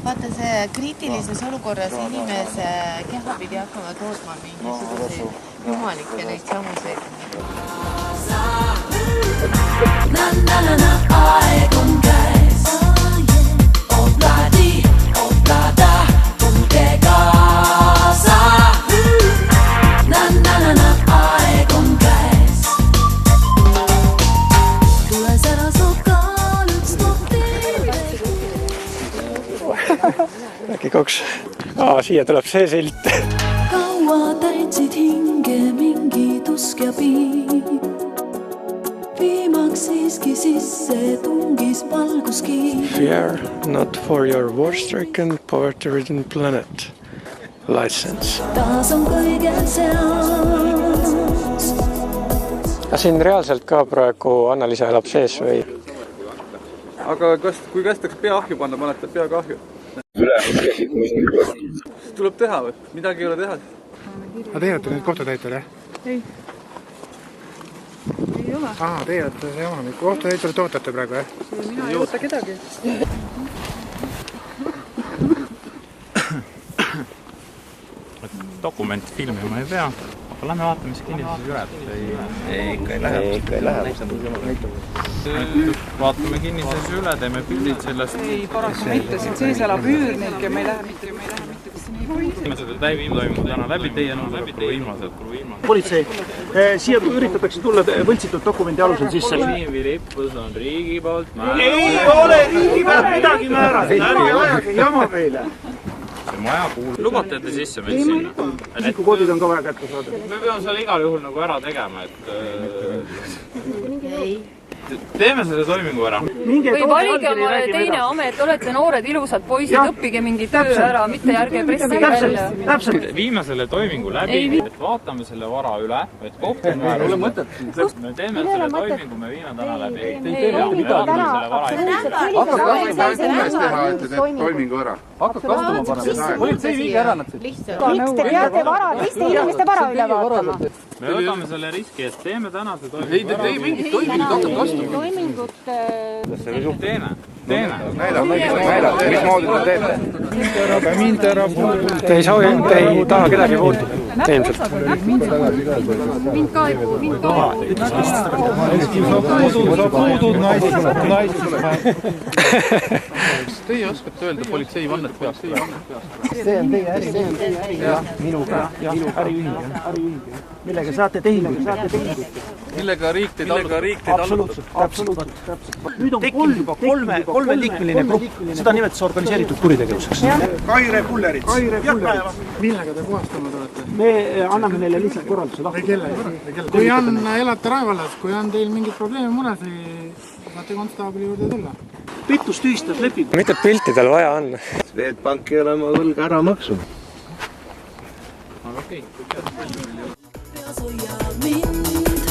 Vaata see kriitilises olukorras inimese keha pidi hakkama tootma mingisuguseid jumalikke neid samuseid. Aeg on käes. Oplada, tulge kaasa. Aeg on käes. Tules ära sokaal üks äkki kaks. Siia tuleb see silt. Kaua täitsid hinge mingi tusk ja piib. Viimaks siiski sisse tungis valguskiib. Fear not for your war-stricken, poverty-ridden planet. License. Taas on kõigel seas. Siin reaalselt ka praegu Anna-Liisa elab sees või? Aga kui kästaks peaahju panna, panete peaga ahju? Tuleb teha või? Midagi ei ole teha. Aga teie olete nüüd kohtutäitur, jah? Ei. Ei ole. Teie olete see omanik. Kohtutäiturit ootate praegu, jah? Mina ei oota kedagi. Dokument filmima ei pea, aga lähme vaatame, mis kinnises üle. Ikka ei lähe. Vaatame kinnises üle, teeme pildid sellest. Ei, paraku mitte. Siin sees elab üürnik ja me ei lähe mitte. Viimased toimub täna läbi teie nõudnud viimased. Politsei, siia üritatakse tulla võltsitud dokumendi alusel sisse. Liivi lippus on riigi poolt Ei ole riigi pealt midagi määrata. Ärge ajage jama meile. see maja kuulub. Lubate ette sisse meil sinna? Isikukoodid on ka vaja kätte saada. Me peame selle igal juhul nagu ära tegema, et teeme selle toimingu ära. Või valige omale teine amet, olete noored ilusad poisid, õppige mingi töö ära, mitte järge pressige välja. Viime selle toimingu läbi, et vaatame selle vara üle, et kohtume ära. Me teeme selle toimingu, me viime täna läbi. Toimingu ära. Hakkab kastuma panema. Politsei viige ära nad siit. Miks te peate teiste inimeste vara üle vaatama? Me võtame selle riski, et teeme täna see toimingu. Ei mingit toimingut hakkab kastuma. Toimingut... Teeme. Näida, mis moodi te teete? Mind ära puududa. Te ei taha kedagi puududa. Ilmselt. Mind ka ei puududa. Sa puudud naisest. Teie oskate öelda politsei vannet peast? See on teie äri. Minuga. Äriühing. Millega saate tehingut? Millega riik teid Absoluutselt. Nüüd on kolmeliikmeline grupp. Seda nimetatakse organiseeritud kuritegevuseks. Kaire Kullerits. Millega te puhastanud olete? Me anname neile lihtsalt korralduse lahti. Kui on, elate Raevallas, kui on teil mingid probleeme munes, saate konstaabli juurde tulla. Pettus tühistas lepingu. Mitte piltidel vaja on. Swedbank ei ole oma võlga ära maksunud. Aga okei. Peas hoia mind.